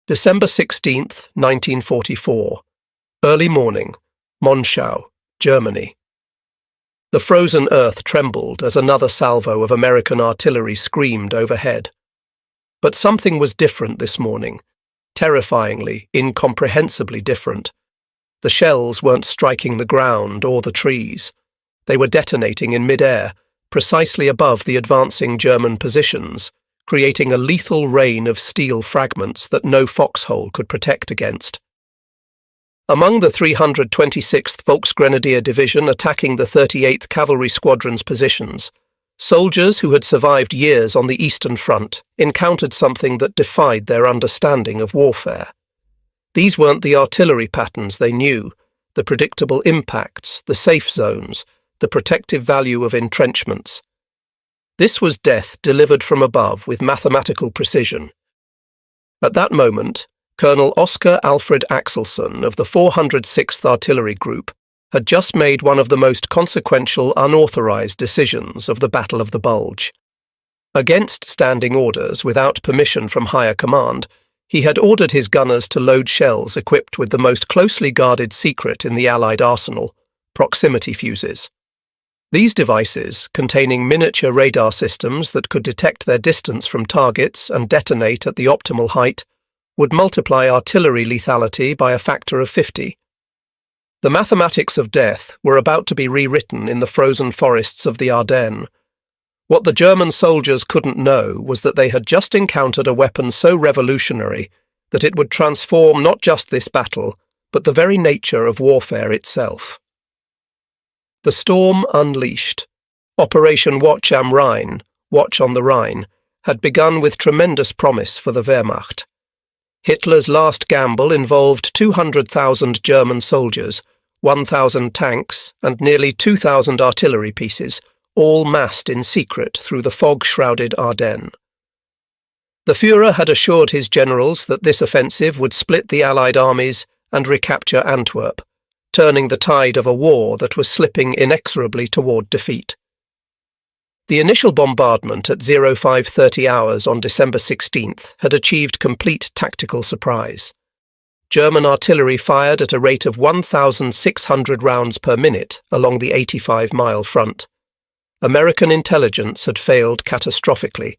December 16th, 1944. Early morning, Monschau, Germany. The frozen earth trembled as another salvo of American artillery screamed overhead. But something was different this morning, terrifyingly, incomprehensibly different. The shells weren't striking the ground or the trees. They were detonating in mid-air, precisely above the advancing German positions, creating a lethal rain of steel fragments that no foxhole could protect against. Among the 326th Volksgrenadier Division attacking the 38th Cavalry Squadron's positions, soldiers who had survived years on the Eastern Front encountered something that defied their understanding of warfare. These weren't the artillery patterns they knew, the predictable impacts, the safe zones, the protective value of entrenchments. This was death delivered from above with mathematical precision. At that moment, Colonel Oscar Alfred Axelson of the 406th Artillery Group had just made one of the most consequential unauthorized decisions of the Battle of the Bulge. Against standing orders without permission from higher command, he had ordered his gunners to load shells equipped with the most closely guarded secret in the Allied arsenal, proximity fuses. These devices, containing miniature radar systems that could detect their distance from targets and detonate at the optimal height, would multiply artillery lethality by a factor of 50. The mathematics of death were about to be rewritten in the frozen forests of the Ardennes. What the German soldiers couldn't know was that they had just encountered a weapon so revolutionary that it would transform not just this battle, but the very nature of warfare itself. The storm unleashed. Operation Watch am Rhein, Watch on the Rhine, had begun with tremendous promise for the Wehrmacht. Hitler's last gamble involved 200,000 German soldiers, 1,000 tanks, and nearly 2,000 artillery pieces, all massed in secret through the fog-shrouded Ardennes. The Führer had assured his generals that this offensive would split the Allied armies and recapture Antwerp, turning the tide of a war that was slipping inexorably toward defeat. The initial bombardment at 0530 hours on December 16th had achieved complete tactical surprise. German artillery fired at a rate of 1,600 rounds per minute along the 85-mile front. American intelligence had failed catastrophically.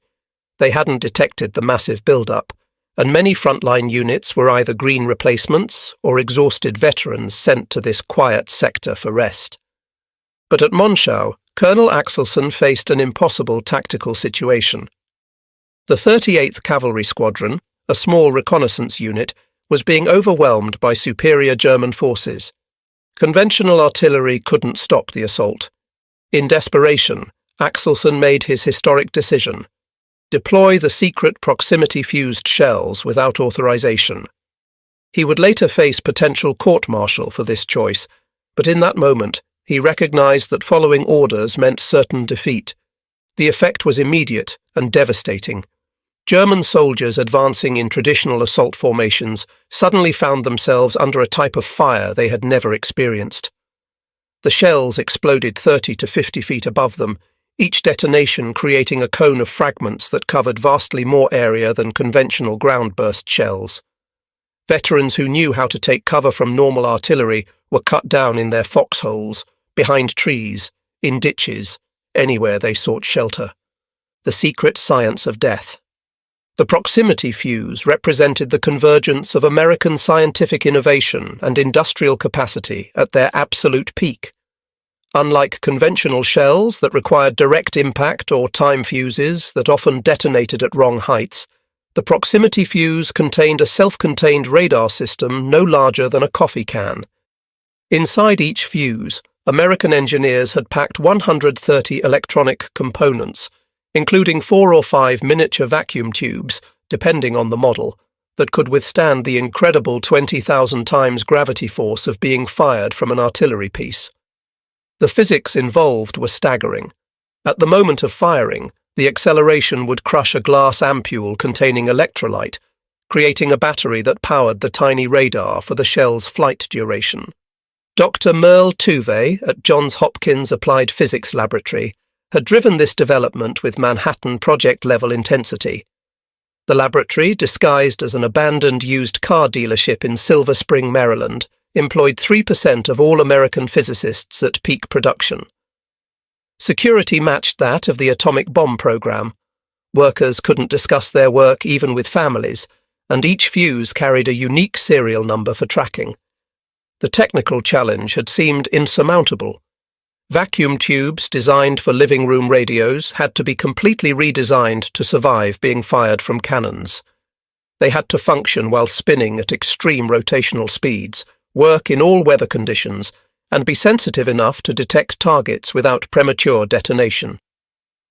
They hadn't detected the massive build-up, and many frontline units were either green replacements or exhausted veterans sent to this quiet sector for rest. But at Monschau, Colonel Axelson faced an impossible tactical situation. The 38th Cavalry Squadron, a small reconnaissance unit, was being overwhelmed by superior German forces. Conventional artillery couldn't stop the assault. In desperation, Axelson made his historic decision: deploy the secret proximity-fused shells without authorization. He would later face potential court-martial for this choice, but in that moment, he recognized that following orders meant certain defeat. The effect was immediate and devastating. German soldiers advancing in traditional assault formations suddenly found themselves under a type of fire they had never experienced. The shells exploded 30 to 50 feet above them, each detonation creating a cone of fragments that covered vastly more area than conventional ground-burst shells. Veterans who knew how to take cover from normal artillery were cut down in their foxholes, behind trees, in ditches, anywhere they sought shelter. The secret science of death. The proximity fuse represented the convergence of American scientific innovation and industrial capacity at their absolute peak. Unlike conventional shells that required direct impact or time fuses that often detonated at wrong heights, the proximity fuse contained a self-contained radar system no larger than a coffee can. Inside each fuse, American engineers had packed 130 electronic components, including 4 or 5 miniature vacuum tubes, depending on the model, that could withstand the incredible 20,000 times gravity force of being fired from an artillery piece. The physics involved were staggering. At the moment of firing, the acceleration would crush a glass ampule containing electrolyte, creating a battery that powered the tiny radar for the shell's flight duration. Dr. Merle Tuve at Johns Hopkins Applied Physics Laboratory had driven this development with Manhattan project-level intensity. The laboratory, disguised as an abandoned used car dealership in Silver Spring, Maryland, employed 3% of all American physicists at peak production. Security matched that of the atomic bomb program. Workers couldn't discuss their work even with families, and each fuse carried a unique serial number for tracking. The technical challenge had seemed insurmountable. Vacuum tubes designed for living room radios had to be completely redesigned to survive being fired from cannons. They had to function while spinning at extreme rotational speeds, work in all weather conditions, and be sensitive enough to detect targets without premature detonation.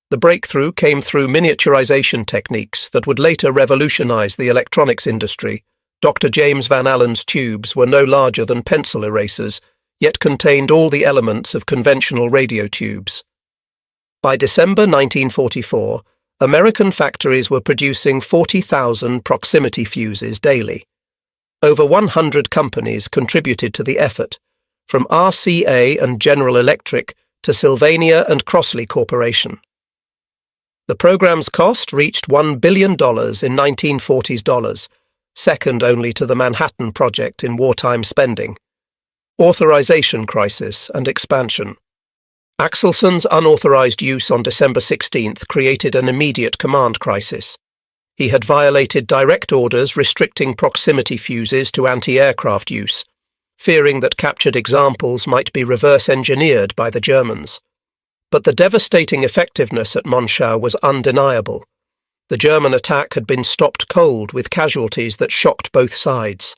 The breakthrough came through miniaturization techniques that would later revolutionize the electronics industry. Dr. James Van Allen's tubes were no larger than pencil erasers, yet contained all the elements of conventional radio tubes. By December 1944, American factories were producing 40,000 proximity fuses daily. Over 100 companies contributed to the effort, from RCA and General Electric to Sylvania and Crossley Corporation. The program's cost reached $1 billion in 1940s dollars, second only to the Manhattan Project in wartime spending. Authorization crisis and expansion. Axelson's unauthorized use on December 16th created an immediate command crisis. He had violated direct orders restricting proximity fuses to anti-aircraft use, fearing that captured examples might be reverse-engineered by the Germans. But the devastating effectiveness at Monschau was undeniable. The German attack had been stopped cold with casualties that shocked both sides.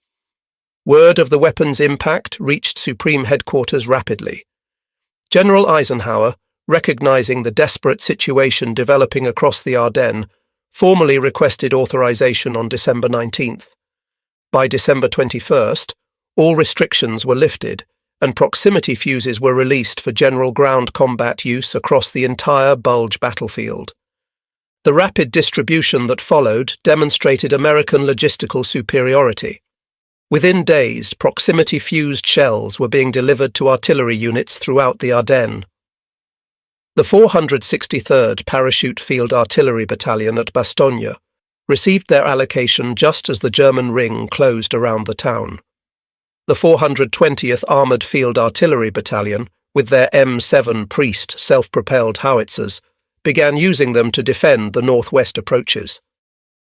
Word of the weapon's impact reached Supreme Headquarters rapidly. General Eisenhower, recognizing the desperate situation developing across the Ardennes, formally requested authorization on December 19th. By December 21st, all restrictions were lifted, and proximity fuses were released for general ground combat use across the entire Bulge battlefield. The rapid distribution that followed demonstrated American logistical superiority. Within days, proximity-fused shells were being delivered to artillery units throughout the Ardennes. The 463rd Parachute Field Artillery Battalion at Bastogne received their allocation just as the German ring closed around the town. The 420th Armoured Field Artillery Battalion, with their M7 Priest self-propelled howitzers, began using them to defend the northwest approaches.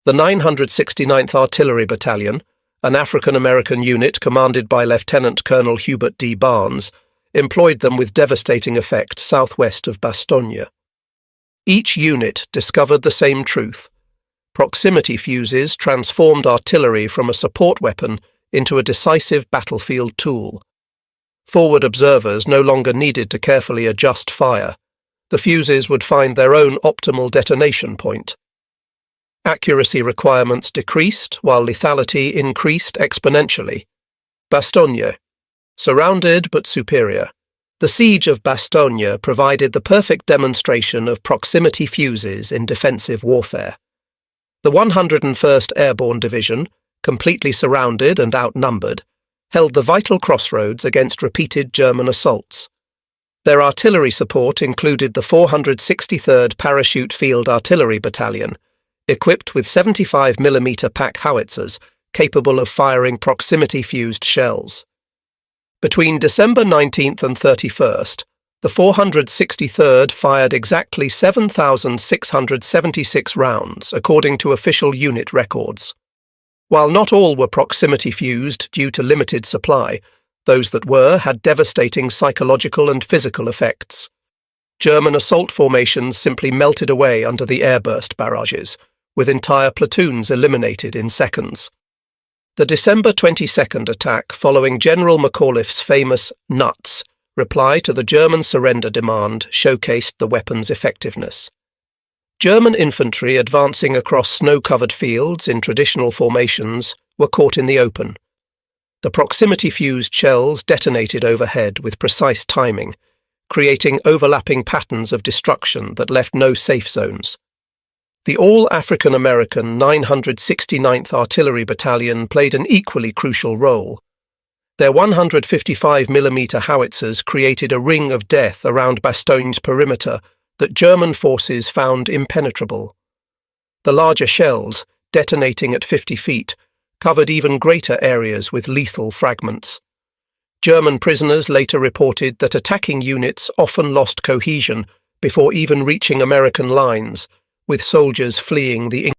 The 969th Artillery Battalion, an African-American unit commanded by Lieutenant Colonel Hubert D. Barnes, employed them with devastating effect southwest of Bastogne. Each unit discovered the same truth. Proximity fuses transformed artillery from a support weapon into a decisive battlefield tool. Forward observers no longer needed to carefully adjust fire. The fuses would find their own optimal detonation point. Accuracy requirements decreased while lethality increased exponentially. Bastogne. Surrounded but superior. The siege of Bastogne provided the perfect demonstration of proximity fuses in defensive warfare. The 101st Airborne Division, completely surrounded and outnumbered, held the vital crossroads against repeated German assaults. Their artillery support included the 463rd Parachute Field Artillery Battalion, equipped with 75mm pack howitzers capable of firing proximity-fused shells. Between December 19th and 31st, the 463rd fired exactly 7,676 rounds, according to official unit records. While not all were proximity-fused due to limited supply, those that were had devastating psychological and physical effects. German assault formations simply melted away under the airburst barrages, with entire platoons eliminated in seconds. The December 22nd attack following General McAuliffe's famous "nuts" reply to the German surrender demand showcased the weapon's effectiveness. German infantry advancing across snow-covered fields in traditional formations were caught in the open. The proximity-fused shells detonated overhead with precise timing, creating overlapping patterns of destruction that left no safe zones. The all-African-American 969th Artillery Battalion played an equally crucial role. Their 155mm howitzers created a ring of death around Bastogne's perimeter that German forces found impenetrable. The larger shells, detonating at 50 feet, covered even greater areas with lethal fragments. German prisoners later reported that attacking units often lost cohesion before even reaching American lines, with soldiers fleeing the